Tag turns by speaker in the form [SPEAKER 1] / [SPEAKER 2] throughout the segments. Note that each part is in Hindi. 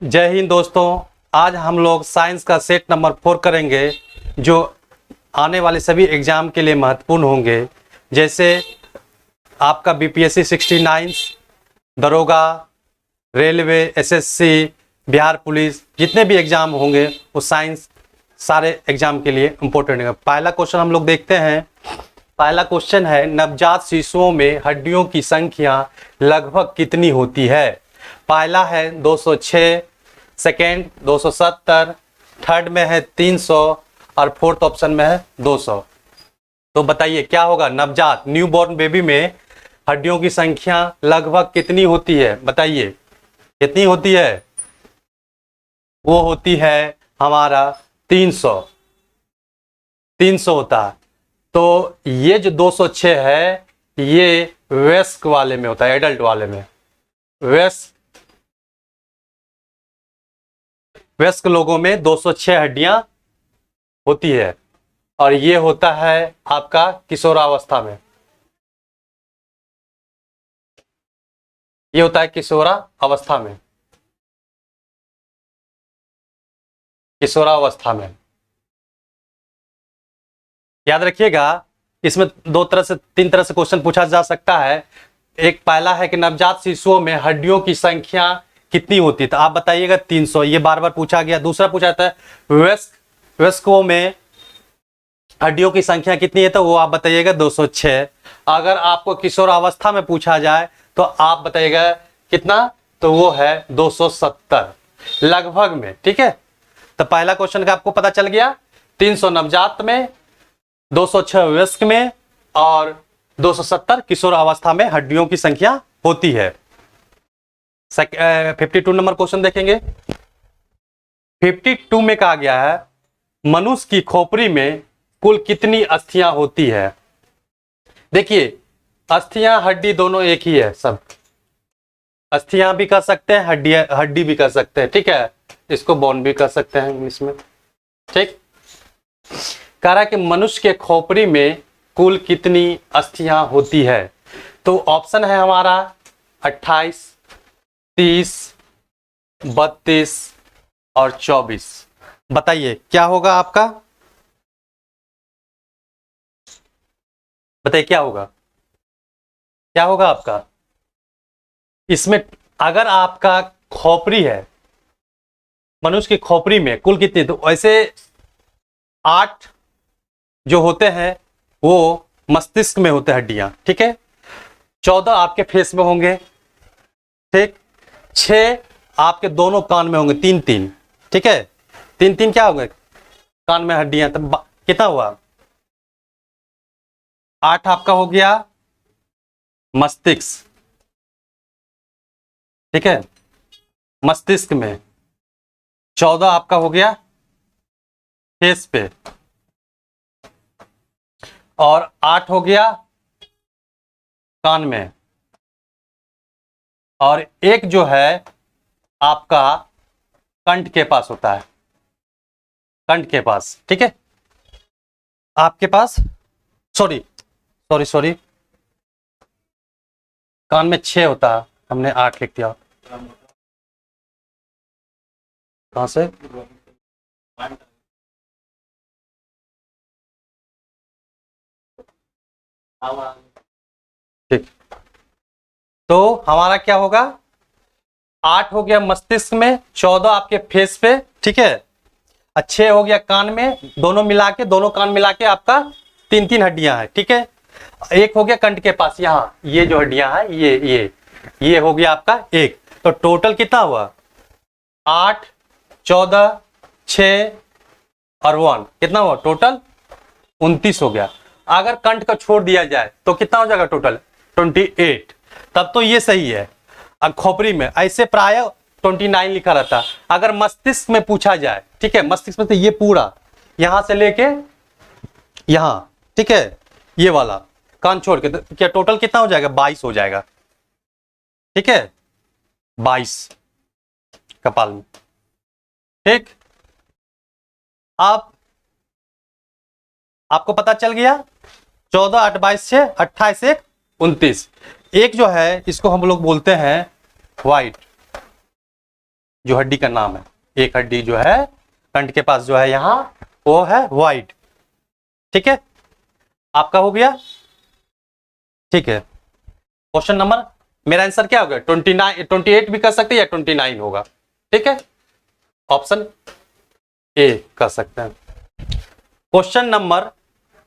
[SPEAKER 1] जय हिंद दोस्तों। आज हम लोग साइंस का सेट नंबर 4 करेंगे जो आने वाले सभी एग्जाम के लिए महत्वपूर्ण होंगे। जैसे आपका बीपीएससी 69, दरोगा, रेलवे, एसएससी, बिहार पुलिस, जितने भी एग्जाम होंगे वो साइंस सारे एग्जाम के लिए इम्पोर्टेंट है। पहला क्वेश्चन हम लोग देखते हैं। पहला क्वेश्चन है, नवजात शिशुओं में हड्डियों की संख्या लगभग कितनी होती है? पहला है 206, सेकेंड 270, थर्ड में है 300 और फोर्थ ऑप्शन में है 200। तो बताइए क्या होगा? नवजात न्यूबॉर्न बेबी में हड्डियों की संख्या लगभग कितनी होती है? बताइए कितनी होती है? वो होती है हमारा 300 होता है। तो ये जो 206 है ये वयस्क वाले में होता है, एडल्ट वाले में। वयस्क लोगों में 206 हड्डियां होती है और ये होता है आपका किशोरावस्था में। ये होता है किशोरावस्था में। किशोरावस्था में याद रखिएगा, इसमें तीन तरह से क्वेश्चन पूछा जा सकता है। एक पहला है कि नवजात शिशुओं में हड्डियों की संख्या कितनी होती है, तो आप बताइएगा 300, ये बार बार पूछा गया। दूसरा पूछा जाता है वयस्कों में हड्डियों की संख्या कितनी है, तो वो आप बताइएगा 206। अगर आपको किशोरावस्था में पूछा जाए तो आप बताइएगा कितना, तो वो है 270 लगभग में। ठीक है, तो पहला क्वेश्चन का आपको पता चल गया। 300 नवजात में, 206 वयस्क में और 270 किशोरावस्था में हड्डियों की संख्या होती है। 52 नंबर क्वेश्चन देखेंगे। 52 में कहा गया है, मनुष्य की खोपड़ी में कुल कितनी अस्थियां होती है? देखिए, अस्थियां हड्डी दोनों एक ही है। सब अस्थियां भी कर सकते हैं, हड्डी भी कर सकते हैं। ठीक है, इसको बोन भी कर सकते हैं इंग्लिश में। ठीक, कह रहा है कि मनुष्य के खोपड़ी में कुल कितनी अस्थियां होती है? तो ऑप्शन है हमारा 28, 30, 32 और 24। बताइए क्या होगा आपका? बताइए क्या होगा? क्या होगा आपका इसमें? अगर आपका खोपड़ी है, मनुष्य की खोपड़ी में कुल कितनी, तो ऐसे 8 जो होते हैं वो मस्तिष्क में होते हैं हड्डियां। ठीक है, 14 आपके फेस में होंगे। ठीक, 6 आपके दोनों कान में होंगे, 3-3। ठीक है, 3-3 क्या होंगे कान में हड्डियां, तब कितना हुआ? 8 आपका हो गया मस्तिष्क। ठीक है, मस्तिष्क में। 14 आपका हो गया फेस पे और 8 हो गया कान में और एक जो है आपका कंठ के पास होता है, कंठ के पास। ठीक है, आपके पास सॉरी कान में 6 होता है, हमने 8 लिख दिया। कहां से? ठीक, तो हमारा क्या होगा? 8 हो गया मस्तिष्क में, 14 आपके फेस पे। ठीक है, 6 हो गया कान में, दोनों मिला के, दोनों कान मिला के आपका 3-3 हड्डियां हैं। ठीक है, एक हो गया कंठ के पास, यहाँ ये जो हड्डियां हैं ये हो गया आपका एक। तो टोटल कितना हुआ? 8, 14, 6 और 1 कितना हुआ? टोटल 29 हो गया। अगर कंठ का छोड़ दिया जाए तो कितना हो जाएगा? टोटल 28। तब तो ये सही है। अब खोपड़ी में ऐसे प्राय 29 लिखा रहता। अगर मस्तिष्क में पूछा जाए, ठीक है, मस्तिष्क में तो ये पूरा यहां से लेके यहां, ठीक है, ये वाला कान छोड़ के, तो क्या टोटल कितना हो जाएगा? 22 हो जाएगा। ठीक है, 22 कपाल में। ठीक, अब आपको पता चल गया 14, 8, 22, 6, 28, 1, 29। एक जो है इसको हम लोग बोलते हैं व्हाइट। जो हड्डी का नाम है, एक हड्डी जो है कंठ के पास जो है यहाँ, वो है वाइड। ठीक है, आपका हो गया। ठीक है, क्वेश्चन नंबर, मेरा आंसर क्या होगा 29, 28 भी कर सकते हैं या 29 होगा। ठीक है, ऑप्शन ए कर सकते हैं। क्वेश्चन नंबर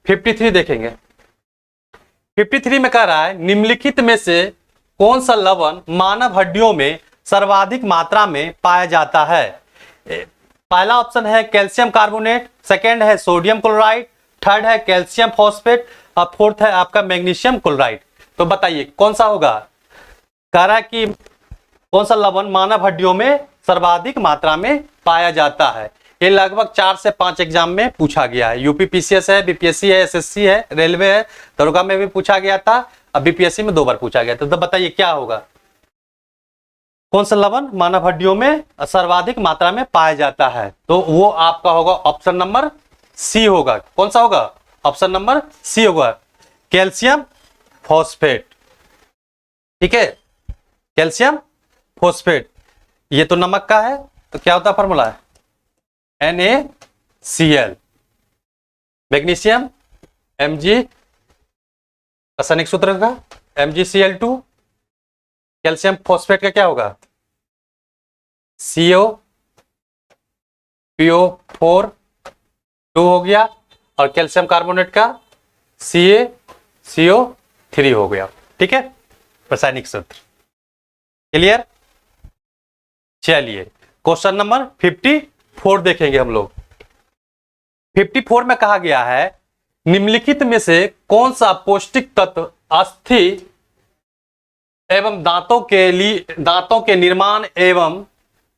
[SPEAKER 1] 53 देखेंगे। 53 में कह रहा है निम्नलिखित में से कौन सा लवण मानव हड्डियों में सर्वाधिक मात्रा में पाया जाता है। पहला ऑप्शन है कैल्शियम कार्बोनेट, सेकेंड है सोडियम क्लोराइड, थर्ड है कैल्शियम फॉस्फेट और फोर्थ है आपका मैग्नीशियम क्लोराइड। तो बताइए कौन सा होगा। कह रहा है कि कौन सा लवण मानव हड्डियों में सर्वाधिक मात्रा में पाया जाता है। ये लगभग 4 से 5 एग्जाम में पूछा गया है। यूपी पीसीएस है, बीपीएससी है, एसएससी है, रेलवे है, दरोगा में भी पूछा गया था, अब बीपीएससी में 2 बार पूछा गया था। तो बताइए क्या होगा, कौन सा लवण मानव हड्डियों में सर्वाधिक मात्रा में पाया जाता है। तो वो आपका होगा ऑप्शन नंबर सी होगा। कौन सा होगा, ऑप्शन नंबर सी होगा, कैल्शियम फॉस्फेट। ठीक है, कैल्शियम फॉस्फेट। ये तो नमक का है, तो क्या होता है फॉर्मूला है NaCl। मैग्नीशियम Mg, रासायनिक सूत्र का MgCl2। कैल्शियम फॉस्फेट का क्या होगा COPO4 हो गया, और कैल्शियम कार्बोनेट का CaCO3 हो गया। ठीक है, रासायनिक सूत्र क्लियर। चलिए क्वेश्चन नंबर 54 देखेंगे हम लोग। 54 में कहा गया है निम्नलिखित में से कौन सा पौष्टिक तत्व अस्थि एवं दांतों के निर्माण एवं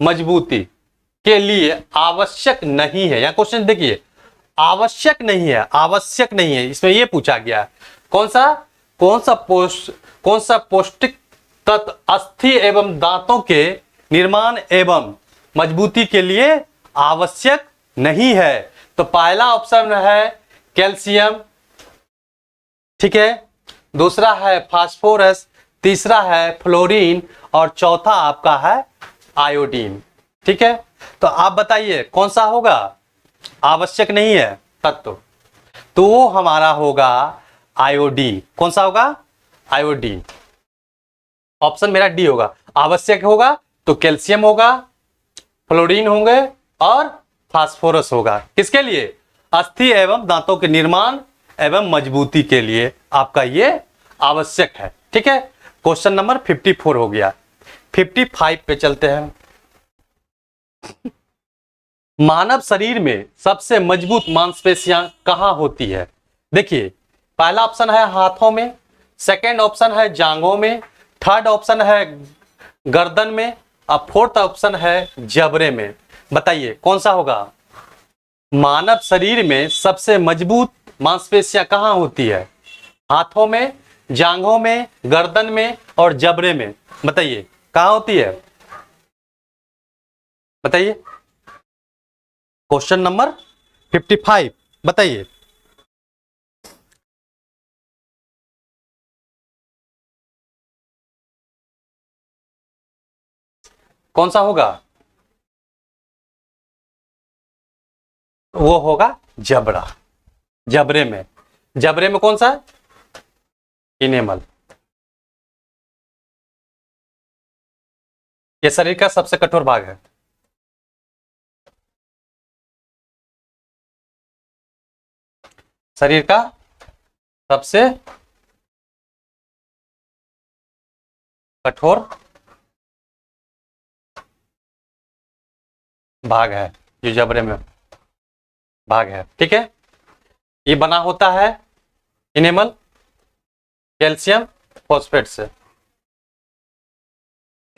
[SPEAKER 1] मजबूती के लिए आवश्यक नहीं है। यहां क्वेश्चन देखिए, आवश्यक नहीं है, आवश्यक नहीं है, इसमें यह पूछा गया है कौन सा पौष्टिक तत्व अस्थि एवं दांतों के निर्माण एवं मजबूती के लिए आवश्यक नहीं है। तो पहला ऑप्शन है कैल्शियम, ठीक है, दूसरा है फास्फोरस, तीसरा है फ्लोरीन और चौथा आपका है आयोडीन। ठीक है, तो आप बताइए कौन सा होगा, आवश्यक नहीं है तत्व, तो वो हमारा होगा आयोडीन। कौन सा होगा, आयोडीन। ऑप्शन मेरा डी होगा। आवश्यक होगा तो कैल्शियम होगा, फ्लोरीन होंगे और फास्फोरस होगा। किसके लिए, अस्थि एवं दांतों के निर्माण एवं मजबूती के लिए आपका ये आवश्यक है। ठीक है, क्वेश्चन नंबर 54 हो गया। 55 पे चलते हैं। मानव शरीर में सबसे मजबूत मांसपेशियां कहां होती है। देखिए, पहला ऑप्शन है हाथों में, सेकंड ऑप्शन है जांघों में, थर्ड ऑप्शन है गर्दन में और फोर्थ ऑप्शन है जबड़े में। बताइए कौन सा होगा। मानव शरीर में सबसे मजबूत मांसपेशियां कहां होती है, हाथों में, जांघों में, गर्दन में और जबड़े में। बताइए कहां होती है, बताइए। क्वेश्चन नंबर 55 बताइए। कौन सा होगा, वो होगा जबड़ा। जबड़े में, जबड़े में कौन सा है, इनेमल। ये शरीर का सबसे कठोर भाग है। शरीर का सबसे कठोर भाग है, जो जबड़े में भाग है। ठीक है, ये बना होता है इनेमल कैल्शियम फॉस्फेट से।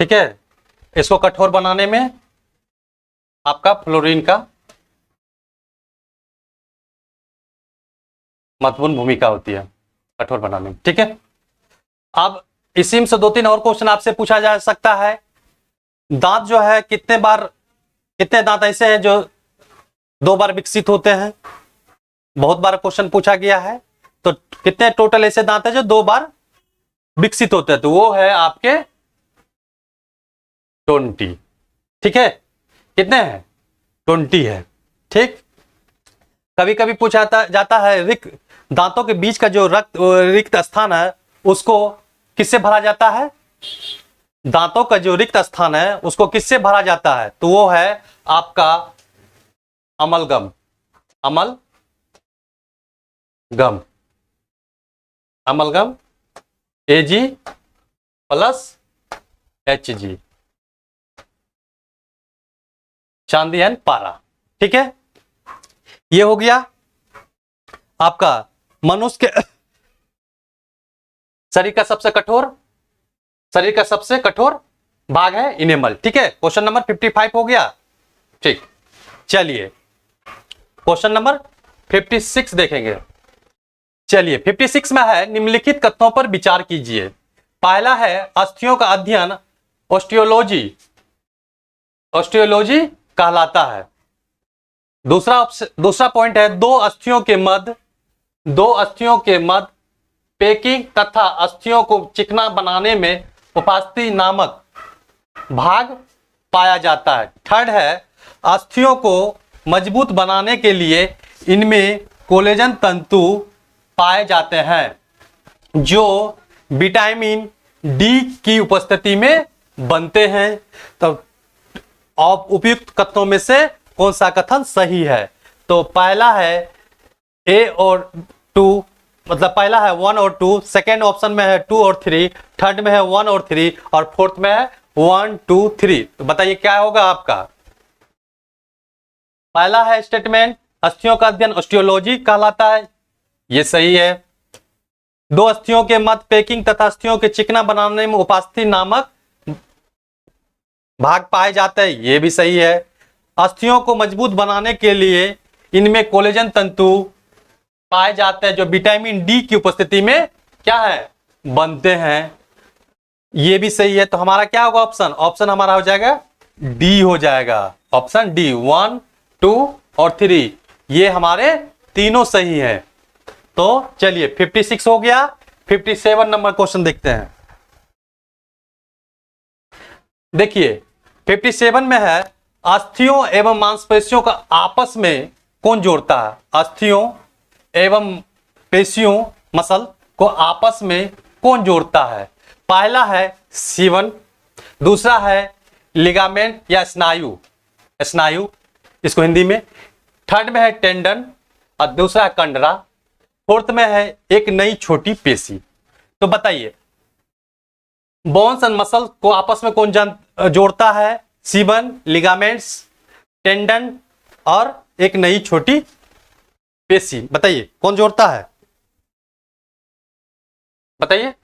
[SPEAKER 1] ठीक है, इसको कठोर बनाने में आपका फ्लोरीन का महत्वपूर्ण भूमिका होती है कठोर बनाने में। ठीक है, अब इसी में से 2-3 और क्वेश्चन आपसे पूछा जा सकता है। दांत जो है कितने दांत ऐसे हैं जो 2 बार विकसित होते हैं, बहुत बार क्वेश्चन पूछा गया है। तो कितने टोटल ऐसे दांत हैं जो 2 बार विकसित होते हैं, तो वो है आपके 20। ठीक है, कितने हैं? 20 है। ठीक, कभी कभी पूछा जाता है रिक्त दांतों के बीच का जो रिक्त स्थान है उसको किससे भरा जाता है? दांतों का जो रिक्त स्थान है उसको किससे भरा जाता है? तो वो है आपका amalgam. Amalgam Ag plus Hg, चांदी एंड पारा। ठीक है, ये हो गया आपका मनुष्य के शरीर का सबसे कठोर भाग है इनेमल। ठीक है, क्वेश्चन नंबर 55 हो गया। ठीक, चलिए क्वेश्चन नंबर 56 देखेंगे। चलिए 56 में है निम्नलिखित कथनों पर विचार कीजिए। पहला है अस्थियों का अध्ययन ऑस्टियोलॉजी कहलाता है। दूसरा पॉइंट है दो अस्थियों के मध्य पैकिंग तथा अस्थियों को चिकना बनाने में उपास्थि नामक भाग पाया जाता है। थर्ड है अस्थियों को मजबूत बनाने के लिए इनमें कोलेजन तंतु पाए जाते हैं जो विटामिन डी की उपस्थिति में बनते हैं। तो उपयुक्त कथनों में से कौन सा कथन सही है? तो पहला है ए और 2, मतलब पहला है 1 और 2, सेकेंड ऑप्शन में है 2 और 3, थर्ड में है 1 और 3 और फोर्थ में है 1 2 3। तो बताइए क्या होगा आपका? पहला है स्टेटमेंट अस्थियों का अध्ययन ऑस्टियोलॉजी कहलाता है, ये सही है। दो अस्थियों के मध्य पैकिंग तथा अस्थियों के चिकना बनाने में उपास्थि नामक भाग पाए जाते हैं, ये भी सही है। अस्थियों को मजबूत बनाने के लिए इनमें कोलेजन तंतु पाए जाते हैं जो विटामिन डी की उपस्थिति में क्या है? बनते हैं, ये भी सही है। तो हमारा क्या होगा ऑप्शन हमारा हो जाएगा डी हो जाएगा। ऑप्शन डी 1 2 और 3 ये हमारे तीनों सही हैं। तो चलिए 56 हो गया। 57 नंबर क्वेश्चन देखते हैं। देखिए 57 में है अस्थियों एवं मांसपेशियों का आपस में कौन जोड़ता है? अस्थियों एवं पेशियों मसल को आपस में कौन जोड़ता है? पहला है सीवन, दूसरा है लिगामेंट या स्नायु इसको हिंदी में, थर्ड में है टेंडन और दूसरा है कंडरा, फोर्थ में है एक नई छोटी पेशी। तो बताइए बोन्स एंड मसल को आपस में कौन जोड़ता है? सीवन, लिगामेंट्स, टेंडन और एक नई छोटी पेशी। बताइए कौन जोड़ता है? बताइए।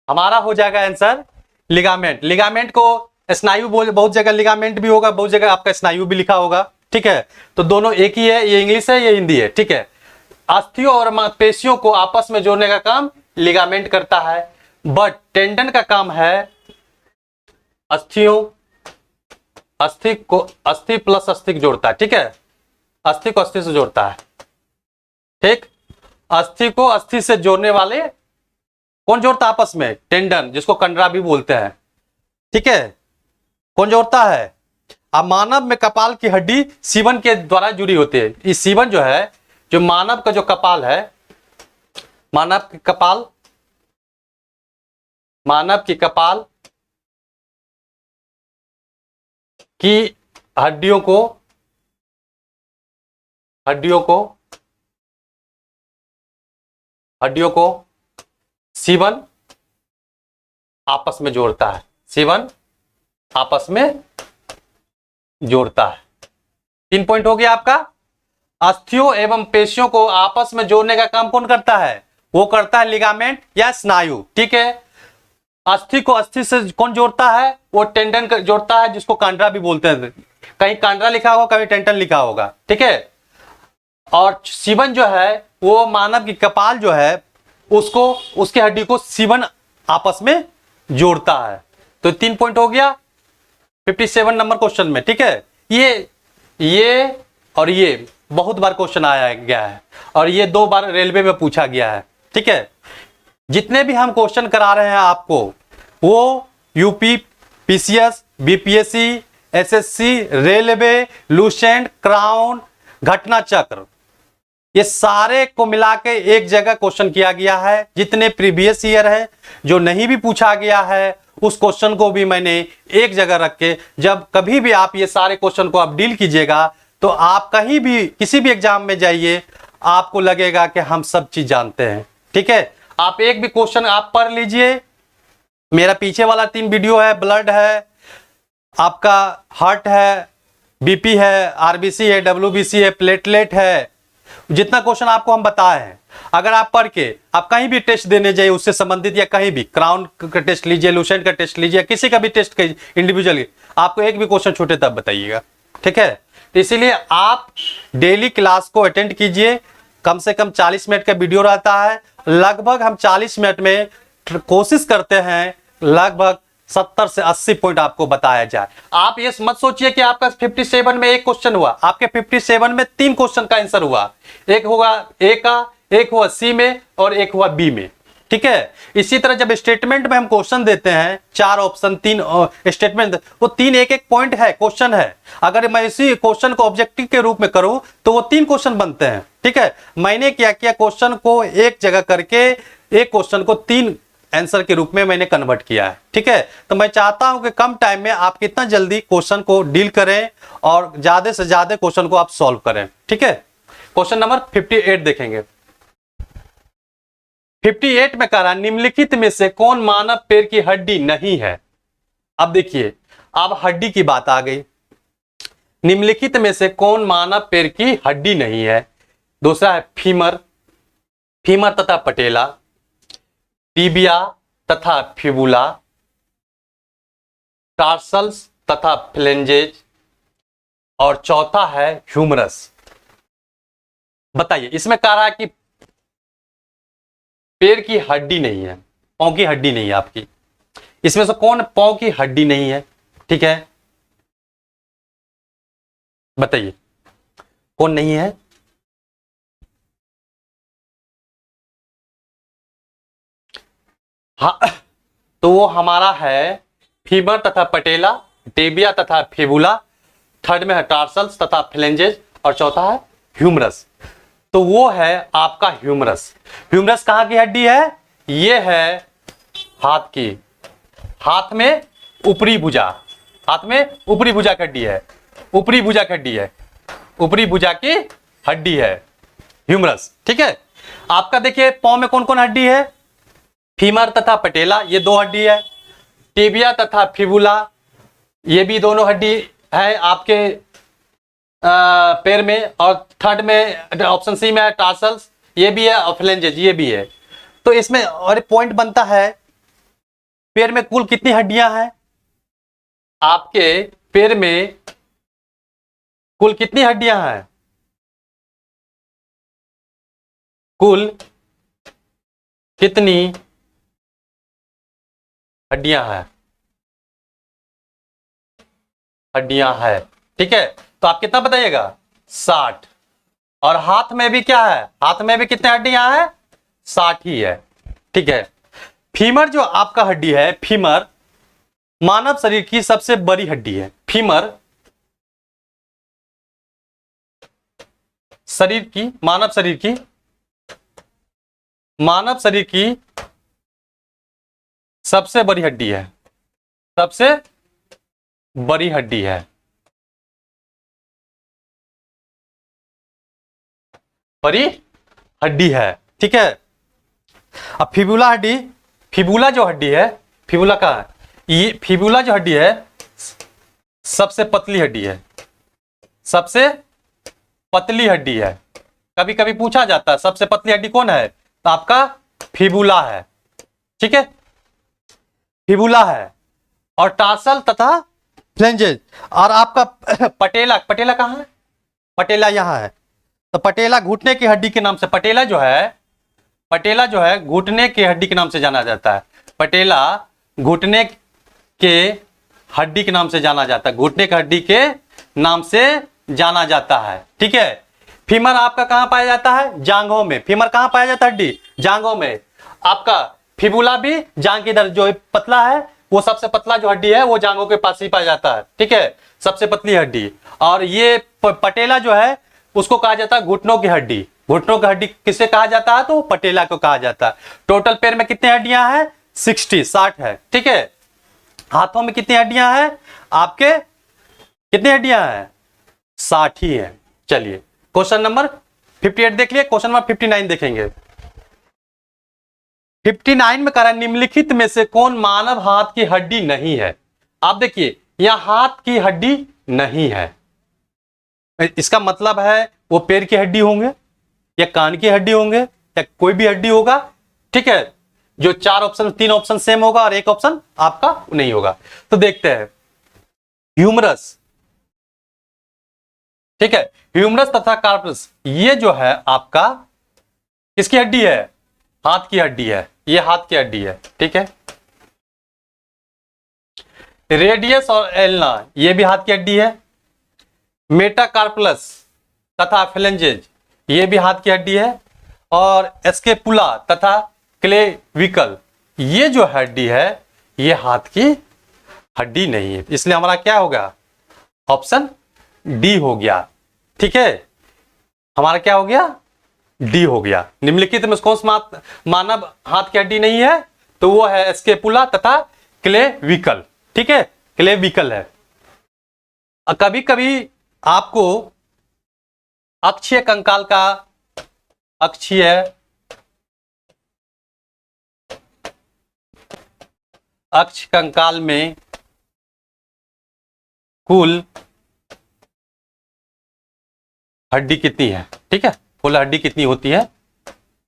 [SPEAKER 1] हमारा हो जाएगा आंसर लिगामेंट। लिगामेंट को स्नायु बोल, बहुत जगह लिगामेंट भी होगा, बहुत जगह आपका स्नायु भी लिखा होगा। ठीक है, तो दोनों एक ही है, ये इंग्लिश है ये हिंदी है। ठीक है, अस्थियों और पेशियों को आपस में जोड़ने का काम लिगामेंट करता है, बट टेंडन का काम है अस्थि प्लस अस्थि जोड़ता है। ठीक है, अस्थि को अस्थि से जोड़ता है। ठीक, अस्थि को अस्थि से जोड़ने वाले कौन जोड़ता है आपस में? टेंडन, जिसको कंडरा भी बोलते हैं। ठीक है, कौन जोड़ता है? अब मानव में कपाल की हड्डी सीवन के द्वारा जुड़ी होती है। इस सीवन जो है, जो मानव का जो कपाल है, मानव की कपाल की हड्डियों को सीवन आपस में जोड़ता है। सीवन आपस में जोड़ता है। 3 पॉइंट हो गया आपका। अस्थियों एवं पेशियों को आपस में जोड़ने का काम कौन करता है? वो करता है लिगामेंट या स्नायु। ठीक है, अस्थि को अस्थि से कौन जोड़ता है? वो टेंडन जोड़ता है, जिसको कांड्रा भी बोलते हैं। कहीं कांड्रा लिखा होगा, कहीं टेंडन लिखा होगा। ठीक है, और सीवन जो है वो मानव की कपाल जो है उसको, उसकी हड्डी को सीवन आपस में जोड़ता है। तो 3 पॉइंट हो गया 57 नंबर क्वेश्चन में। ठीक है, ये और ये बहुत बार क्वेश्चन आया गया है और ये 2 बार रेलवे में पूछा गया है। ठीक है, जितने भी हम क्वेश्चन करा रहे हैं आपको, वो UP PCS, BPSC, SSC, railway, Lucent, crown, घटना चक्र, ये सारे को मिला के एक जगह क्वेश्चन किया गया है। जितने प्रीवियस ईयर है जो नहीं भी पूछा गया है उस क्वेश्चन को भी मैंने एक जगह रख के, जब कभी भी आप ये सारे क्वेश्चन को आप डील कीजिएगा तो आप कहीं भी किसी भी एग्जाम में जाइए आपको लगेगा कि हम सब चीज जानते हैं। ठीक है, आप एक भी क्वेश्चन आप पढ़ लीजिए। मेरा पीछे वाला 3 वीडियो है, ब्लड है, आपका हार्ट है, बीपी है, आरबीसी है, डब्ल्यूबीसी है, प्लेटलेट है, जितना क्वेश्चन आपको हम बताए हैं अगर आप पढ़ के आप कहीं भी टेस्ट देने जाइए उससे संबंधित, या कहीं भी क्राउन का टेस्ट लीजिए, लूसेंट का टेस्ट लीजिए, किसी का भी टेस्ट इंडिविजुअली आपको एक भी क्वेश्चन छूटे तब बताइएगा। ठीक है, तो इसीलिए आप डेली क्लास को अटेंड कीजिए। कम से कम 40 मिनट का वीडियो रहता है, लगभग हम 40 मिनट में कोशिश करते हैं लगभग 70 से 80 पॉइंट आपको बताया जाए। आप ये मत सोचिए कि आपका 57 में एक क्वेश्चन हुआ, आपके 57 में 3 क्वेश्चन का आंसर हुआ, एक होगा ए का, एक हुआ सी में और एक हुआ बी में। ठीक है, इसी तरह जब स्टेटमेंट में हम क्वेश्चन देते हैं 4 ऑप्शन 3 स्टेटमेंट, वो 3 एक क्पॉइंट है, क्वेश्चन है। अगर मैं इसी क्वेश्चन को ऑब्जेक्टिव के रूप में करूं तो वो 3 क्वेश्चन बनते हैं। ठीक है, मैंने क्या किया, क्वेश्चन को एक जगह करके एक क्वेश्चन को 3 आंसर के रूप में मैंने कन्वर्ट किया है। ठीक है, तो मैं चाहता हूं कि कम टाइम में आप कितना जल्दी क्वेश्चन को डील करें और ज्यादा से ज्यादा क्वेश्चन को आप सॉल्व करें। ठीक है, क्वेश्चन नंबर 58 देखेंगे। 58 में कह रहा निम्नलिखित में से कौन मानव पैर की हड्डी नहीं है। अब देखिए, अब हड्डी की बात आ गई। निम्नलिखित में से कौन मानव पैर की हड्डी नहीं है। दूसरा है फीमर, फीमर तथा पटेला, टीबिया तथा फिबुला, टार्सल्स तथा फ्लेंजेज, और चौथा है ह्यूमरस। बताइए, इसमें कह रहा है कि पैर की हड्डी नहीं है, पांव की हड्डी नहीं है आपकी, इसमें से कौन पांव की हड्डी नहीं है। ठीक है, बताइए कौन नहीं है। हाँ, तो वो हमारा है फीमर तथा पटेला, टेबिया तथा फिबुला, थर्ड में है टार्सल्स तथा फ्लेंजेज, और चौथा है ह्यूमरस। तो वो है आपका ह्यूमरस। ह्यूमरस कहां की हड्डी है, ये है हाथ की, हाथ में ऊपरी भुजा, हाथ में ऊपरी भुजा की हड्डी है, ऊपरी भुजा की हड्डी है, ऊपरी भुजा की हड्डी है ह्यूमरस। ठीक है, आपका देखिए पांव में कौन कौन हड्डी है, फीमर तथा पटेला ये 2 हड्डी है, टिबिया तथा फिबुला ये भी दोनों हड्डी है आपके पैर में, और थर्ड में ऑप्शन सी में है टार्सल्स ये भी है, और फ्लेंजेज ये भी है। तो इसमें और पॉइंट बनता है, पैर में कुल कितनी हड्डियां हैं, आपके पैर में कुल कितनी हड्डियां हैं, कुल कितनी हड्डियां हैं, हड्डियां हैं। ठीक है, तो आप कितना बताइएगा, 60। और हाथ में भी क्या है, हाथ में भी कितने हड्डियां हैं, 60 ही है। ठीक है, फीमर जो आपका हड्डी है, फीमर मानव शरीर की सबसे बड़ी हड्डी है। फीमर शरीर की, मानव शरीर की सबसे बड़ी हड्डी है, सबसे बड़ी हड्डी है। बड़ी हड्डी है। ठीक है, अब फिबुला हड्डी, फिबुला जो हड्डी है, फिबुला का है ये, फिबुला जो हड्डी है सबसे पतली हड्डी है, सबसे पतली हड्डी है। कभी कभी पूछा जाता है सबसे पतली हड्डी कौन है, तो आपका फिबुला है। ठीक है, फिबुला है, और टार्सल तथा फ्लेंजेज, और आपका पटेला, पटेला कहां है, पटेला यहां है। तो पटेला घुटने की हड्डी के नाम से, पटेला जो है घुटने की हड्डी के नाम से जाना जाता है। पटेला घुटने के हड्डी के नाम से जाना जाता है, घुटने की हड्डी के नाम से जाना जाता है। ठीक है, फीमर आपका कहां पाया जाता है, जांघों में। फीमर कहां पाया जाता है, हड्डी जांघों में। आपका फिबुला भी जांघ की इधर जो पतला है वो सबसे पतला जो हड्डी है वो जांघों के पास ही पाया जाता है, ठीक है, सबसे पतली हड्डी। और ये पटेला जो है उसको कहा जाता है घुटनों की हड्डी। घुटनों की हड्डी किसे कहा जाता है? तो पटेला को कहा जाता है। टोटल पैर में कितनी हड्डियां हैं? 60 है, ठीक है। हाथों में कितनी हड्डियां हैं आपके? कितनी हड्डियां हैं? 60 ही है। चलिए क्वेश्चन नंबर 58 देख लिए, क्वेश्चन नंबर 59 देखेंगे। 59 में कह रहा है निम्नलिखित में से कौन मानव हाथ की हड्डी नहीं है? आप देखिए यहां हाथ की हड्डी नहीं है, इसका मतलब है वो पैर की हड्डी होंगे या कान की हड्डी होंगे या कोई भी हड्डी होगा, ठीक है। जो 4 ऑप्शन 3 ऑप्शन सेम होगा और एक ऑप्शन आपका नहीं होगा। तो देखते हैं ह्यूमरस, ठीक है, ह्यूमरस तथा कार्पस, ये जो है आपका किसकी हड्डी है? हाथ की हड्डी है, ये हाथ की हड्डी है, ठीक है। रेडियस और एल्ना ये भी हाथ की हड्डी है। मेटाकार्पलस तथा फ्लेंजेज ये भी हाथ की हड्डी है। और एस्केपुला तथा क्लेविकल ये जो हड्डी है ये हाथ की हड्डी नहीं है, इसलिए हमारा क्या होगा? ऑप्शन डी हो गया, ठीक है। हमारा क्या हो गया? डी हो गया। निम्नलिखित में कौन सा मानव हाथ की हड्डी नहीं है? तो वो है एस्केपुला तथा क्लेविकल, ठीक है, क्लेविकल है। कभी कभी आपको अक्षीय कंकाल का अक्ष कंकाल में कुल हड्डी कितनी है, ठीक है, कुल हड्डी कितनी होती है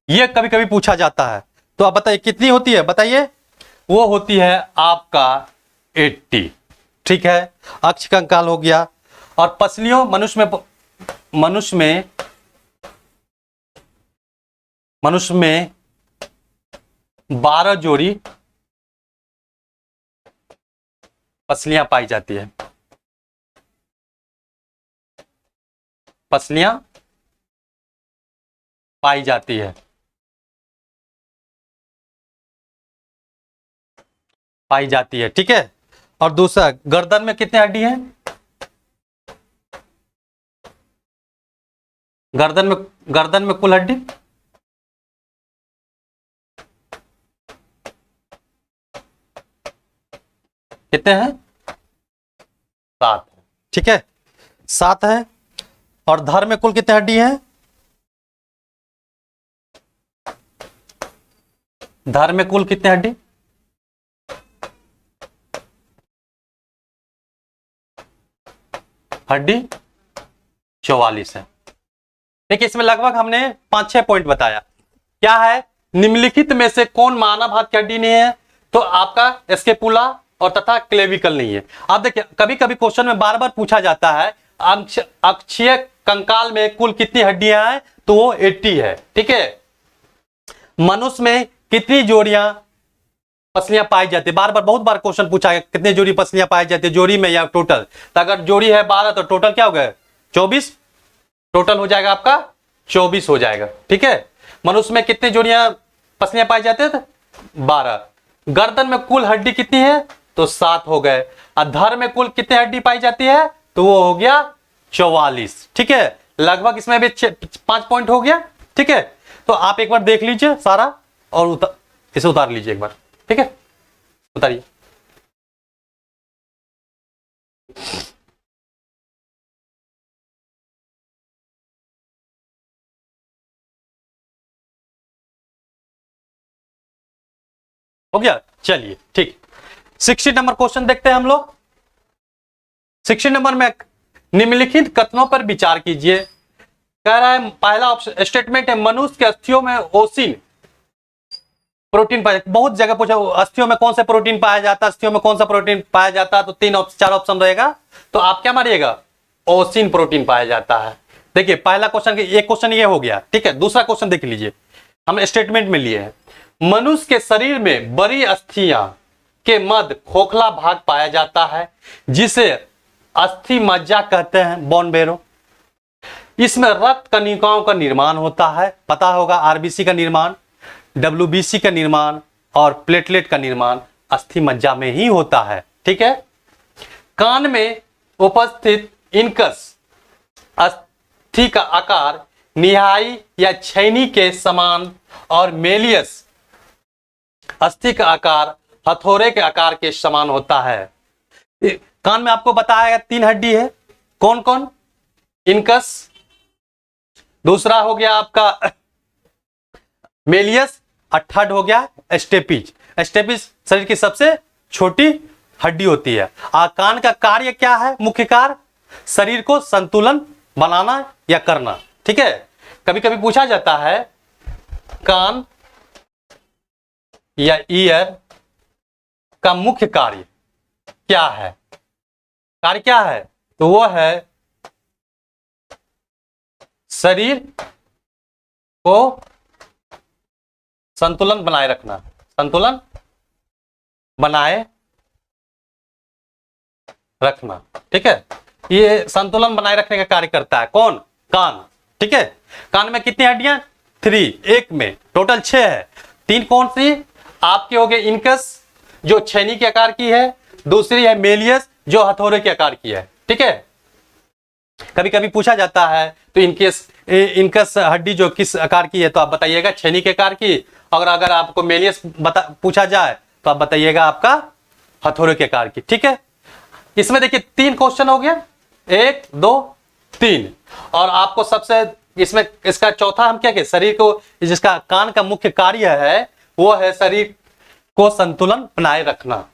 [SPEAKER 1] यह कभी कभी पूछा जाता है। तो आप बताइए कितनी होती है? बताइए। वो होती है आपका 80, ठीक है, अक्ष कंकाल हो गया। और पसलियों मनुष्य में 12 जोड़ी पसलियां पाई जाती है। पसलियां पाई जाती है, पाई जाती है, ठीक है। और दूसरा गर्दन में कितने हड्डी हैं? गर्दन में कुल हड्डी कितने हैं? 7, ठीक है, 7 है। और धड़ में कुल कितने हड्डी हैं? धड़ में कुल कितने हड्डी? हड्डी 44 है। देखिए इसमें लगभग हमने 5-6 पॉइंट बताया। क्या है? निम्नलिखित में से कौन मानव हाथ की हड्डी नहीं है? तो आपका स्केपुला और तथा क्लेविकल नहीं है। आप देखिए कभी कभी क्वेश्चन में बार बार पूछा जाता है अक्षीय कंकाल में कुल कितनी हड्डियां हैं? तो वो 80 है, ठीक है। मनुष्य में कितनी जोड़ियां पसलियां पाई जाती है? बार बार बहुत बार क्वेश्चन पूछा है कितनी जोड़ी पसलियां पाई जाती है, जोड़ी में या टोटल। तो अगर जोड़ी है 12 तो टोटल क्या हो गया? 24, टोटल हो जाएगा आपका 24 हो जाएगा, ठीक है। मनुष्य में कितनी जोड़ियां पसलियां पाई जाती है? 12। गर्दन में कुल हड्डी कितनी है? तो 7 हो गए। धड़ में कुल कितनी हड्डी पाई जाती है? तो वो हो गया 44, ठीक है। लगभग इसमें भी 5 पॉइंट हो गया, ठीक है। तो आप एक बार देख लीजिए सारा और इसे उतार लीजिए एक बार, ठीक है, उतारिए। हो गया, चलिए ठीक। 60 नंबर क्वेश्चन देखते हैं हम लोग। 60 नंबर में निम्नलिखित कथनों पर विचार कीजिए। कह रहा है पहला ऑप्शन स्टेटमेंट है मनुष्य के अस्थियों में ओसिन प्रोटीन पाया। बहुत जगह पूछा अस्थियों में कौन सा प्रोटीन पाया जाता है, अस्थियों में कौन सा प्रोटीन पाया जाता है, तो 4 ऑप्शन रहेगा। तो आप क्या मारिएगा? ओसिन प्रोटीन पाया जाता है। देखिए पहला क्वेश्चन, एक क्वेश्चन ये हो गया, ठीक है। दूसरा क्वेश्चन देख लीजिए, हम स्टेटमेंट में लिए हैं मनुष्य के शरीर में बड़ी अस्थियां के मध्य खोखला भाग पाया जाता है जिसे अस्थि मज्जा कहते हैं, बोन मेरो। इसमें रक्त कणिकाओं का निर्माण होता है, पता होगा आरबीसी का निर्माण, डब्ल्यूबीसी का निर्माण और प्लेटलेट का निर्माण अस्थि मज्जा में ही होता है। ठीक है, कान में उपस्थित इनकस अस्थि का आकार निहाई या छैनी के समान और मेलियस अस्थि का आकार हथौड़े के आकार के समान होता है। कान में आपको बताया गया 3 हड्डी है, कौन कौन? इनकस, दूसरा हो गया आपका मेलियस, और थर्ड हो गया स्टेपिज। स्टेपिज शरीर की सबसे छोटी हड्डी होती है। कान का कार्य क्या है? मुख्य कार्य शरीर को संतुलन बनाना या करना। ठीक है, कभी कभी पूछा जाता है कान या ईयर का मुख्य कार्य क्या है? कार्य क्या है? तो वो है शरीर को संतुलन बनाए रखना, संतुलन बनाए रखना। ठीक है, ये संतुलन बनाए रखने का कार्य करता है कौन? कान। ठीक है, कान में कितनी हड्डियां? 3, एक में टोटल 6 है। 3 कौन सी आपके हो गए? इनकस जो छैनी के आकार की है, दूसरी है मेलियस जो हथौड़े के आकार की है। ठीक है, कभी कभी पूछा जाता है तो इनकस हड्डी जो किस आकार की है तो आप बताइएगा छैनी के आकार की, और अगर आपको मेलियस पूछा जाए तो आप बताइएगा आपका हथौड़े के आकार की। ठीक है, इसमें देखिए 3 क्वेश्चन हो गया, 1 2 3, और आपको सबसे इसमें इसका चौथा हम क्या कहें? शरीर को, जिसका कान का मुख्य कार्य है वो है शरीर को संतुलन बनाए रखना।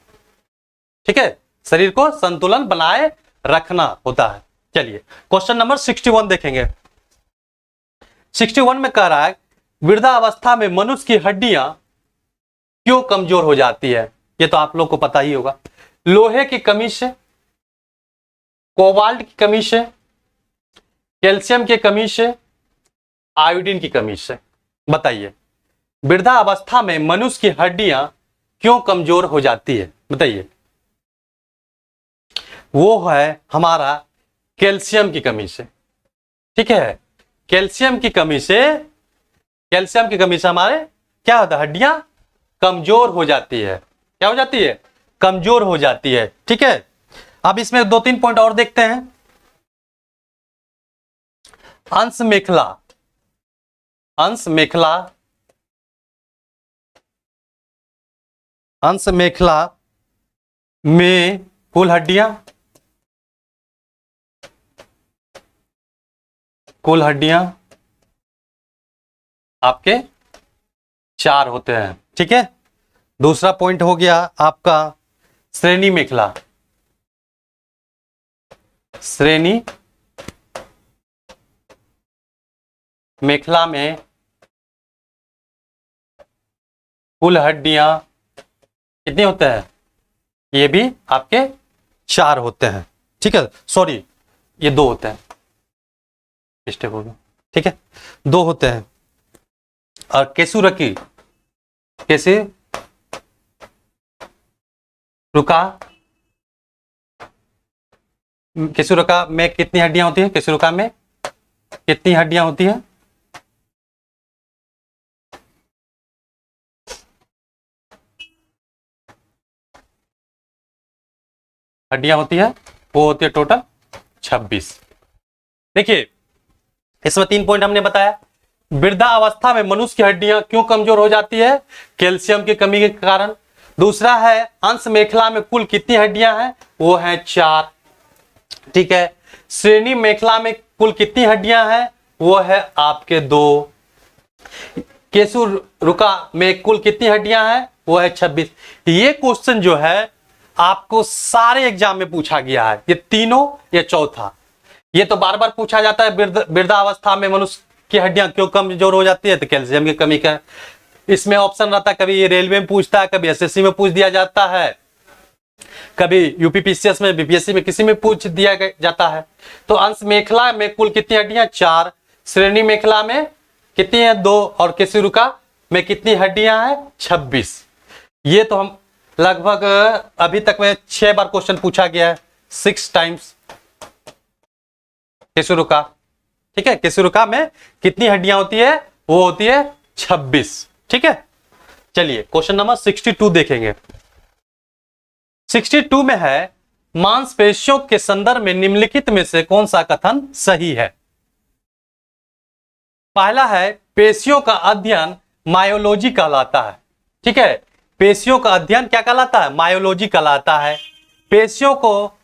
[SPEAKER 1] ठीक है, शरीर को संतुलन बनाए रखना होता है। चलिए क्वेश्चन नंबर 61 देखेंगे। 61 में कह रहा है वृद्धावस्था में मनुष्य की हड्डियां क्यों कमजोर हो जाती है? ये तो आप लोग को पता ही होगा। लोहे की कमी से, कोबाल्ट की कमी से, कैल्शियम की कमी से, आयोडीन की कमी से। बताइए वृद्धावस्था में मनुष्य की हड्डियां क्यों कमजोर हो जाती है? बताइए। वो है हमारा कैल्शियम की कमी से। ठीक है, कैल्शियम की कमी से, कैल्शियम की कमी से हमारे क्या होता है? हड्डियां कमजोर हो जाती है। क्या हो जाती है? कमजोर हो जाती है। ठीक है, अब इसमें 2-3 पॉइंट और देखते हैं। अंश मेखला, अंश मेखला, अंश मेखला में कुल हड्डियां, कुल हड्डियां आपके 4 होते हैं। ठीक है, दूसरा पॉइंट हो गया आपका श्रेणी मेखला, श्रेणी मेखला में कुल हड्डियां कितनी होते हैं? ये भी आपके 4 होते हैं। ठीक है, सॉरी ये 2 होते हैं, मिस्टेक हो गया। ठीक है, 2 होते हैं। और केसुरकी, कैसे रुका, केसुरका में कितनी हड्डियां होती है? केसुरका में कितनी हड्डियां होती है? हड्डियां होती है वो होती है टोटल 26। देखिए इसमें 3 पॉइंट हमने बताया। वृद्धावस्था में मनुष्य की हड्डियां क्यों कमजोर हो जाती है? कैल्शियम की कमी के कारण। दूसरा है अंश मेखला में कुल कितनी हड्डियां हैं? वो हैं 4। ठीक है, श्रेणी मेखला में कुल कितनी हड्डियां हैं? वो है आपके 2। केसुरुका में कुल कितनी हड्डियां हैं? वो है 26। ये क्वेश्चन जो है आपको सारे एग्जाम में पूछा गया है, ये तीनों, ये चौथा। ये तो बार बार पूछा जाता है वृद्धावस्था में मनुष्य की हड्डियां क्यों कमजोर हो जाती है? तो कैल्शियम की कमी का। इसमें ऑप्शन रहता है, कभी ये रेलवे में पूछता है, कभी एसएससी में पूछ दिया जाता है, कभी यूपीपीसीएस में, बीपीएससी में, किसी में पूछ दिया जाता है। तो अंश मेखला में कुल कितनी हड्डियां? 4। श्रेणी मेखला में कितनी है? 2। और केसुरुका में कितनी हड्डियां हैं? 26। ये तो हम लगभग अभी तक में 6 बार क्वेश्चन पूछा गया है, 6 टाइम्स केसुरुका। ठीक है, केसुरुका में कितनी हड्डियां होती है? वो होती है 26। ठीक है, चलिए क्वेश्चन नंबर 62 देखेंगे। 62 में है मांसपेशियों के संदर्भ में निम्नलिखित में से कौन सा कथन सही है। पहला है पेशियों का अध्ययन मायोलॉजी कहलाता है। ठीक है, पेशियों का अध्ययन क्या कहलाता है, मायोलॉजी कहलाता है। पेशियों को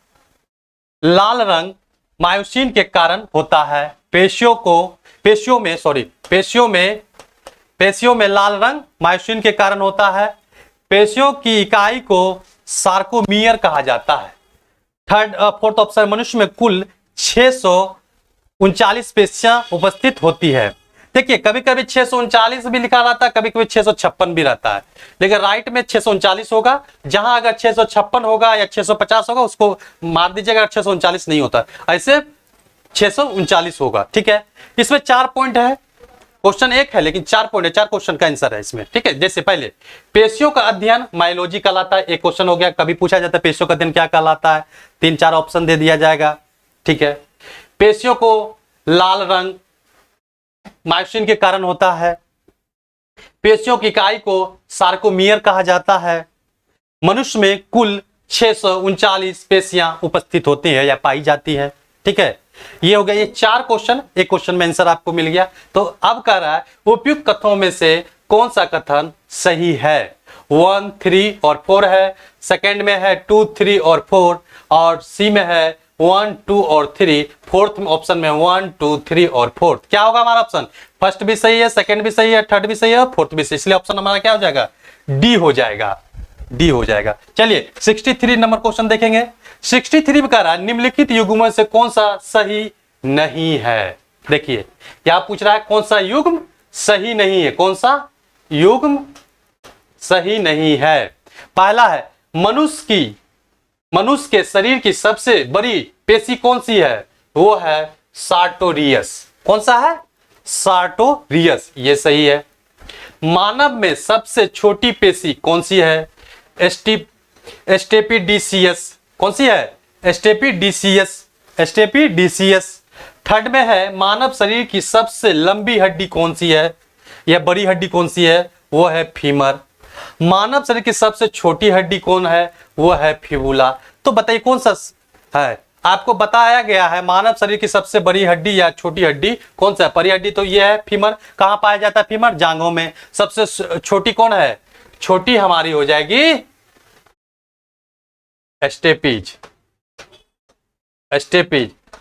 [SPEAKER 1] लाल रंग मायोसिन के कारण होता है। पेशियों में लाल रंग मायोसिन के कारण होता है। पेशियों की इकाई को सार्कोमियर कहा जाता है। फोर्थ ऑप्शन, मनुष्य में कुल 639 पेशियां उपस्थित होती है। देखिए कभी कभी 639 भी लिखा रहता है, कभी कभी 656 भी रहता है, लेकिन राइट में 639 होगा। जहां अगर 656 होगा या 650 होगा उसको मार दीजिएगा, 639 नहीं होता, ऐसे 639 होगा। ठीक है, इसमें 4 पॉइंट है, क्वेश्चन एक है लेकिन 4 पॉइंट है, 4 क्वेश्चन का आंसर है इसमें। ठीक है, जैसे पहले पेशियों का अध्ययन मायोलॉजी कहलाता है, एक क्वेश्चन हो गया। कभी पूछा जाता है पेशियों का अध्ययन क्या कहलाता है, 3-4 ऑप्शन दे दिया जाएगा। ठीक है, पेशियों को लाल रंग मायोसिन के कारण होता है। पेशियों की इकाई को सार्कोमियर कहा जाता है। मनुष्य में कुल 639 पेशियां उपस्थित होती है या पाई जाती है। ठीक है, ये हो गया ये 4 क्वेश्चन, एक क्वेश्चन में आंसर आपको मिल गया। तो अब कह रहा है उपयुक्त कथनों में से कौन सा कथन सही है। 1, 3 और 4 है, सेकंड में है 2, 3 और 4, और सी में है 1, 2 और 3, फोर्थ ऑप्शन में 1, 2, 3 और 4। क्या होगा हमारा ऑप्शन, फर्स्ट भी सही है, सेकंड भी सही है, थर्ड भी सही है, फोर्थ भी सही, इसलिए ऑप्शन हमारा क्या हो जाएगा, डी हो जाएगा, डी हो जाएगा। चलिए 63 नंबर क्वेश्चन देखेंगे। 63 में कह रहा है निम्नलिखित युग्म से कौन सा सही नहीं है। देखिए क्या पूछ रहा है, कौन सा युग्म सही नहीं है, कौन सा युग्म सही नहीं है। पहला है मनुष्य के शरीर की सबसे बड़ी पेशी कौन सी है, वो है सार्टोरियस। कौन सा है, सार्टोरियस, ये सही है। मानव में सबसे छोटी पेशी कौन सी है, स्टेपिडिसियस। कौन सी है, स्टेपिडिसियस। थर्ड में है मानव शरीर की सबसे लंबी हड्डी कौन सी है या बड़ी हड्डी कौन सी है, वो है फीमर। मानव शरीर की सबसे छोटी हड्डी कौन है, वो है फिबुला। तो बताइए कौन सा है, आपको बताया गया है मानव शरीर की सबसे बड़ी हड्डी या छोटी हड्डी कौन सा है। बड़ी हड्डी तो ये है फीमर। कहां पाया जाता है फीमर, जांघों में। सबसे छोटी कौन है, छोटी हमारी हो जाएगी स्टेपीज।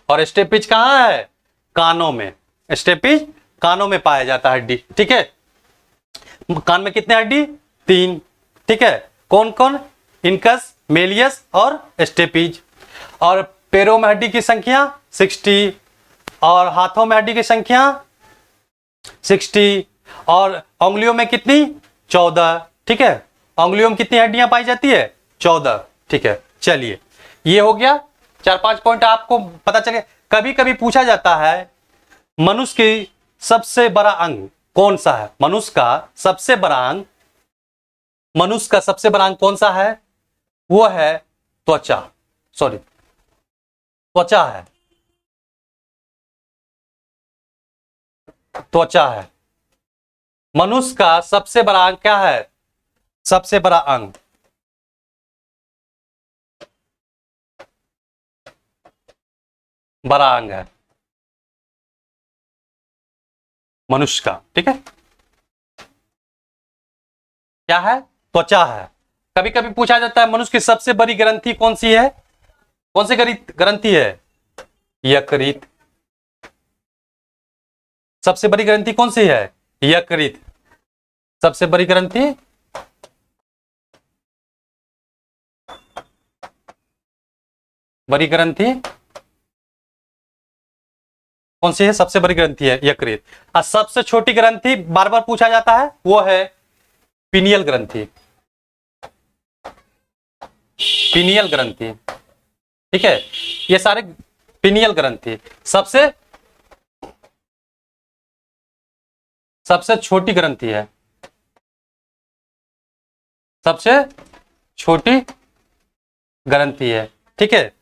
[SPEAKER 1] और स्टेपीज कहां है, कानों में। स्टेपीज कानों में पाया जाता है हड्डी। ठीक है, कान में कितने हड्डी, 3। ठीक है, कौन कौन, इनकस, मेलियस और स्टेपीज। और पैरों में हड्डी की संख्या 60, और हाथों में हड्डी की संख्या 60, और उंगलियों में कितनी, 14। ठीक है, उंगलियों में कितनी हड्डियां पाई जाती है, 14। ठीक है, चलिए ये हो गया 4-5 पॉइंट आपको पता चले। कभी कभी पूछा जाता है मनुष्य की सबसे बड़ा अंग कौन सा है, मनुष्य का सबसे बड़ा अंग कौन सा है, वो है त्वचा है, त्वचा है। मनुष्य का सबसे बड़ा अंग क्या है, सबसे बड़ा अंग बड़ा अंग है मनुष्य का। ठीक है, क्या है, त्वचा है। कभी कभी पूछा जाता है मनुष्य की सबसे बड़ी ग्रंथि कौन सी है, कौन सी ग्रंथि है, यकृत। सबसे बड़ी ग्रंथि कौन सी है, यकृत। सबसे बड़ी ग्रंथि कौन सी है, सबसे बड़ी ग्रंथि है यकृत। और सबसे छोटी ग्रंथि बार बार पूछा जाता है, वो है पीनियल ग्रंथि। ठीक है, ये सारे पीनियल ग्रंथि। सबसे छोटी ग्रंथि है, सबसे छोटी ग्रंथि है। ठीक है,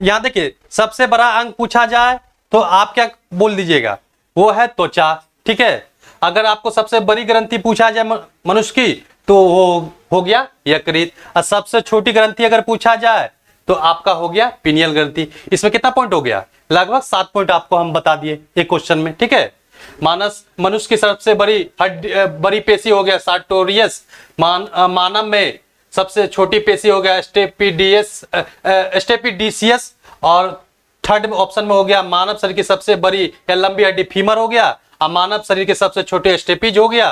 [SPEAKER 1] यहां देखिए सबसे बड़ा अंग पूछा जाए तो आप क्या बोल दीजिएगा, वो है त्वचा। ठीक है, अगर आपको सबसे बड़ी ग्रंथि पूछा जाए मनुष्य की तो वो हो गया यकृत। और सबसे छोटी ग्रंथि अगर पूछा जाए तो आपका हो गया पीनियल ग्रंथि। इसमें कितना पॉइंट हो गया? लगभग 7 पॉइंट आपको हम बता दिए एक क्वेश्चन में, ठीक है। मनुष्य की सबसे बड़ी पेशी हो गया सार्टोरियस। मानव में सबसे छोटी पेशी हो गया स्टेपिडियस। और थर्ड ऑप्शन में हो गया मानव शरीर की सबसे बड़ी या लंबी हड्डी फीमर हो गया। और मानव शरीर के सबसे छोटे स्टेपिज हो गया।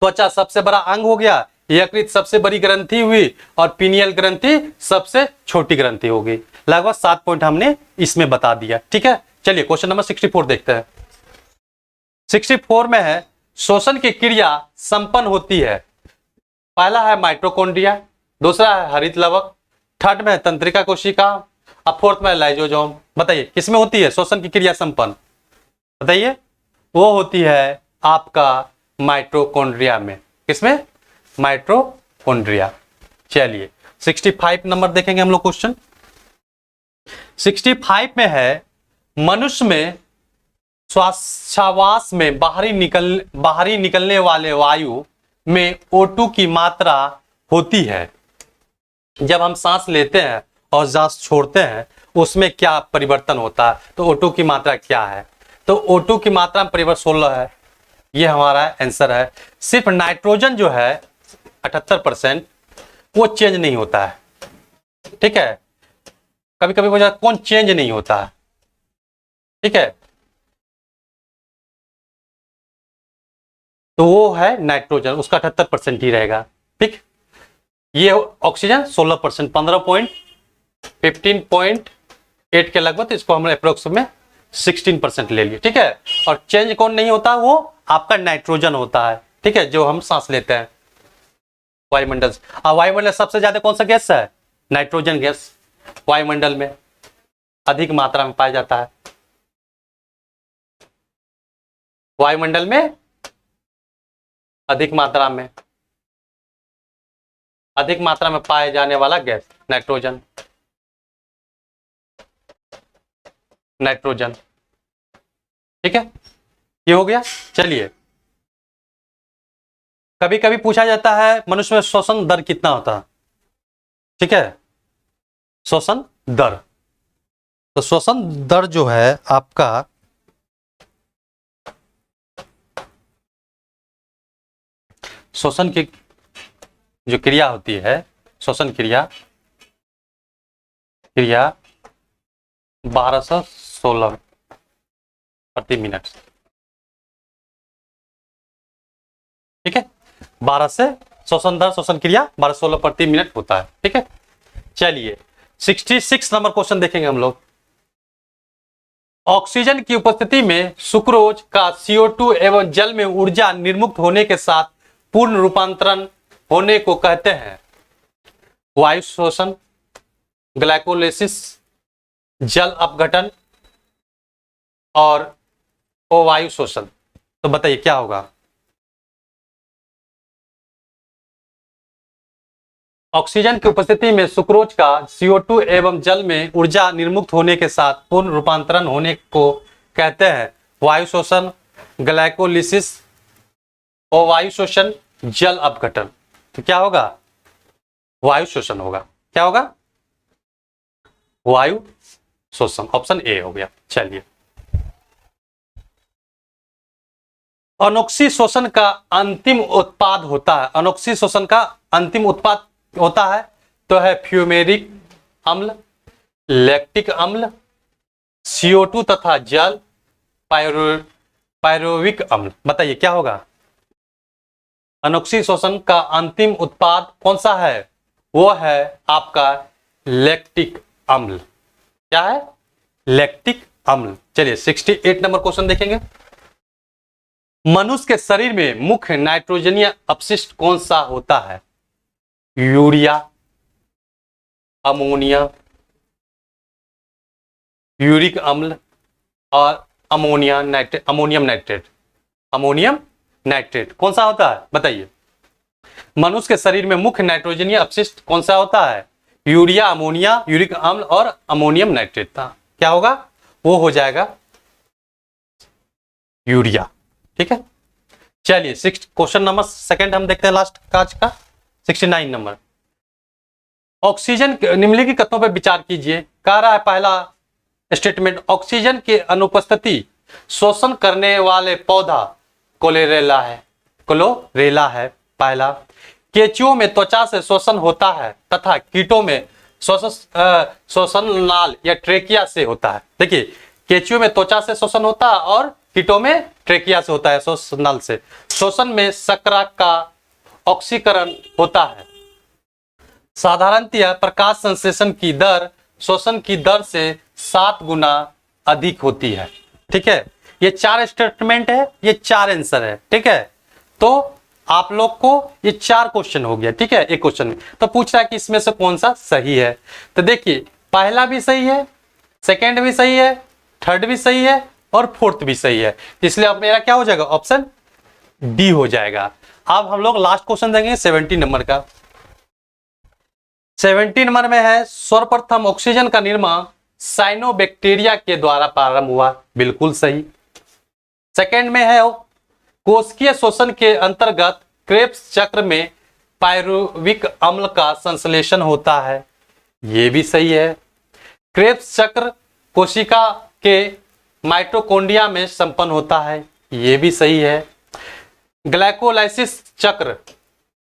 [SPEAKER 1] त्वचा सबसे बड़ा अंग हो गया। यकृत सबसे बड़ी ग्रंथि हुई और पीनियल ग्रंथि सबसे छोटी ग्रंथि होगी। लगभग 7 पॉइंट हमने इसमें बता दिया, ठीक है। चलिए क्वेश्चन नंबर 64 देखते हैं। 64 में है श्वसन की क्रिया संपन्न होती है। पहला है माइटोकॉन्ड्रिया, दूसरा है हरित लवक, थर्ड में है तंत्रिका कोशिका और फोर्थ में है लाइसोसोम। बताइए किसमें होती है श्वसन की क्रिया संपन्न? बताइए। वो होती है आपका माइटोकॉन्ड्रिया में। किसमें? माइटोकॉन्ड्रिया। चलिए 65 नंबर देखेंगे हम लोग क्वेश्चन। 65 में है मनुष्य में श्वासोच्छ्वास में बाहरी निकलने वाले वायु में O2 की मात्रा होती है। जब हम सांस लेते हैं और सांस छोड़ते हैं उसमें क्या परिवर्तन होता है? तो O2 की मात्रा क्या है? तो O2 की मात्रा में परिवर्तन 16 है। ये हमारा आंसर है। सिर्फ नाइट्रोजन जो है 78% वो चेंज नहीं होता है, ठीक है। कभी कभी वजह कौन चेंज नहीं होता है, ठीक है। तो वो है नाइट्रोजन, उसका 78% ही रहेगा, ठीक। ये ऑक्सीजन 16%, 15.8 के लगभग, तो इसको हमने अप्रोक्स में 16% ले लिए, ठीक है। और चेंज कौन नहीं होता? वो आपका नाइट्रोजन होता है, ठीक है, जो हम सांस लेते हैं वायुमंडल से। और वायुमंडल सबसे ज्यादा कौन सा गैस है? नाइट्रोजन गैस वायुमंडल में अधिक मात्रा में पाया जाता है। वायुमंडल में अधिक मात्रा में पाए जाने वाला गैस नाइट्रोजन, ठीक है। ये हो गया। चलिए कभी कभी पूछा जाता है मनुष्य में श्वसन दर कितना होता है, ठीक है, श्वसन दर। तो श्वसन दर जो है आपका श्वसन की जो क्रिया होती है, श्वसन क्रिया 1216 प्रति मिनट, ठीक है। 12 से श्वसन दर, श्वसन क्रिया 1216 प्रति मिनट होता है, ठीक है। चलिए 66 नंबर क्वेश्चन देखेंगे हम लोग। ऑक्सीजन की उपस्थिति में सुक्रोज का CO2 एवं जल में ऊर्जा निर्मुक्त होने के साथ पूर्ण रूपांतरण होने को कहते हैं वायु शोषण, ग्लाइकोलिसिस, जल अपघटन और अवायु शोषण। तो बताइए क्या होगा? ऑक्सीजन की उपस्थिति में सुक्रोज का CO2 एवं जल में ऊर्जा निर्मुक्त होने के साथ पूर्ण रूपांतरण होने को कहते हैं वायु शोषण, ग्लाइकोलिसिस, अवायु शोषण, जल अपघटन। तो क्या होगा? वायु शोषण होगा। क्या होगा? वायु शोषण, ऑप्शन ए हो गया। चलिए अनोक्सी शोषण का अंतिम उत्पाद होता है, अनोक्सी शोषण का अंतिम उत्पाद होता है तो है फ्यूमेरिक अम्ल, लैक्टिक अम्ल, CO2 तथा जल, पायरुविक अम्ल। बताइए क्या होगा? अनोक्सी शोषण का अंतिम उत्पाद कौन सा है? वो है आपका लैक्टिक अम्ल। क्या है? लैक्टिक अम्ल। चलिए 68 नंबर क्वेश्चन देखेंगे। मनुष्य के शरीर में मुख्य नाइट्रोजनीय अपशिष्ट कौन सा होता है? यूरिया, अमोनिया, यूरिक अम्ल और अमोनियम नाइट्रेट कौन सा होता है? बताइए। मनुष्य के शरीर में मुख्य नाइट्रोजनीय अपशिष्ट कौन सा होता है? यूरिया, अमोनिया, यूरिक अम्ल और अमोनियम नाइट्रेट था। क्या होगा? वो हो जाएगा यूरिया, ठीक है। चलिए क्वेश्चन नंबर सेकंड हम देखते हैं लास्ट काज का। 69 नंबर। ऑक्सीजन निम्नलिखित कथनों पर विचार कीजिए। कह रहा है पहला स्टेटमेंट, ऑक्सीजन की अनुपस्थिति शोषण करने वाले पौधा कोलेरेला है, क्लोरेला है। पहला, केंचुओं में त्वचा से शोषण होता है तथा कीटों में शोषण नाल या ट्रेकिया से होता है। देखिए, केंचुओं में त्वचा से शोषण होता है और कीटों में ट्रेकिया से होता है, शोषण नाल से। शोषण में शर्करा का ऑक्सीकरण होता है। साधारणतः प्रकाश संश्लेषण की दर शोषण की दर से 7 गुना अधिक होती है। ठीक है, ये 4 स्टेटमेंट है, ये 4 आंसर है। ठीक है, तो आप लोग को ये 4 क्वेश्चन हो गया। ठीक है, एक क्वेश्चन में तो पूछ रहा है कि इसमें से कौन सा सही है। तो देखिए, पहला भी सही है, सेकंड भी सही है, थर्ड भी सही है और फोर्थ भी सही है। इसलिए अब मेरा क्या हो जाएगा, ऑप्शन डी हो जाएगा। अब हम लोग लास्ट क्वेश्चन देंगे 70 नंबर का। 70 नंबर में है, सर्वप्रथम ऑक्सीजन का निर्माण साइनोबैक्टीरिया के द्वारा प्रारंभ हुआ। बिल्कुल सही। सेकंड में है, कोशिकीय शोषण के अंतर्गत क्रेब्स चक्र में पायरुविक अम्ल का संश्लेषण होता है। यह भी सही है। क्रेब्स चक्र कोशिका के माइटोकॉन्ड्रिया में संपन्न होता है। यह भी सही है। ग्लाइकोलाइसिस चक्र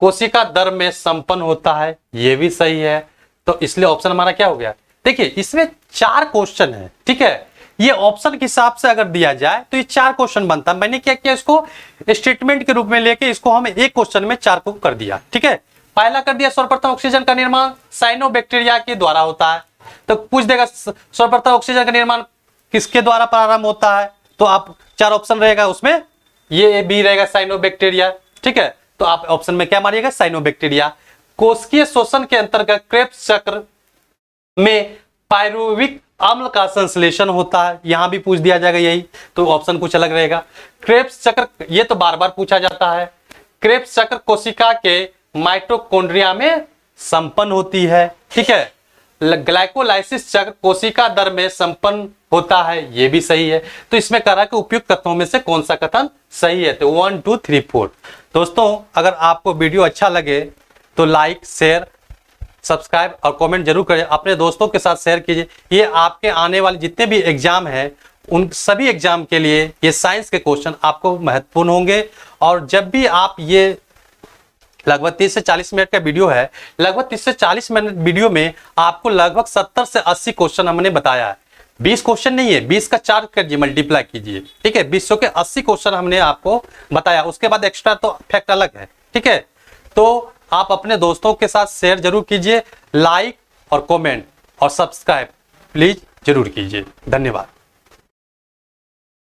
[SPEAKER 1] कोशिका दर में संपन्न होता है। यह भी सही है। तो इसलिए ऑप्शन हमारा क्या हो गया। देखिए, इसमें 4 क्वेश्चन है। ठीक है, ये ऑप्शन के हिसाब से अगर दिया जाए तो ये 4 क्वेश्चन बनता है। मैंने क्या किया, इसको स्टेटमेंट के रूप में लेके इसको हम एक क्वेश्चन में 4 को कर दिया। ठीक है, पहला कर दिया, सर्वप्रथम ऑक्सीजन का निर्माण साइनोबैक्टीरिया के द्वारा होता है। तो पूछ देगा सर्वप्रथम ऑक्सीजन का निर्माण किसके द्वारा प्रारंभ होता है, तो आप 4 ऑप्शन रहेगा, उसमें ये बी रहेगा साइनोबैक्टीरिया। ठीक है, तो आप ऑप्शन में क्या मारिएगा, साइनोबैक्टीरिया। कोशिकीय शोषण के अंतर्गत क्रेब्स चक्र में पायरुविक अम्ल का संश्लेषण होता है। यहां भी पूछ दिया जाएगा यही, तो ऑप्शन कुछ अलग रहेगा। क्रेब्स चक्र, ये तो बार बार पूछा जाता है। क्रेब्स चक्र कोशिका के माइटोकॉन्ड्रिया में संपन्न होती है। ठीक है, ग्लाइकोलाइसिस चक्र कोशिका दर में संपन्न होता है। यह भी सही है। तो इसमें कह रहा है कि उपयुक्त कथनों में से कौन सा कथन सही है। तो 1 2 3 4। दोस्तों, अगर आपको वीडियो अच्छा लगे तो लाइक, शेयर, सब्सक्राइब और कमेंट जरूर करें। अपने दोस्तों के साथ शेयर कीजिए। ये आपके आने वाले जितने भी एग्जाम हैं, उन सभी एग्जाम के लिए ये साइंस के क्वेश्चन आपको महत्वपूर्ण होंगे। और जब भी आप ये लगभग 30 से 40 मिनट का वीडियो है, लगभग 30 से 40 मिनट वीडियो में आपको लगभग 70 से 80 क्वेश्चन हमने बताया है। 20 क्वेश्चन नहीं है, 20 का 4 कीजिए, मल्टीप्लाई कीजिए। ठीक है, 20 के 80 क्वेश्चन हमने आपको बताया। उसके बाद एक्स्ट्रा तो फैक्ट अलग है। ठीक है, तो आप अपने दोस्तों के साथ शेयर जरूर कीजिए। लाइक और कमेंट और सब्सक्राइब प्लीज जरूर कीजिए। धन्यवाद।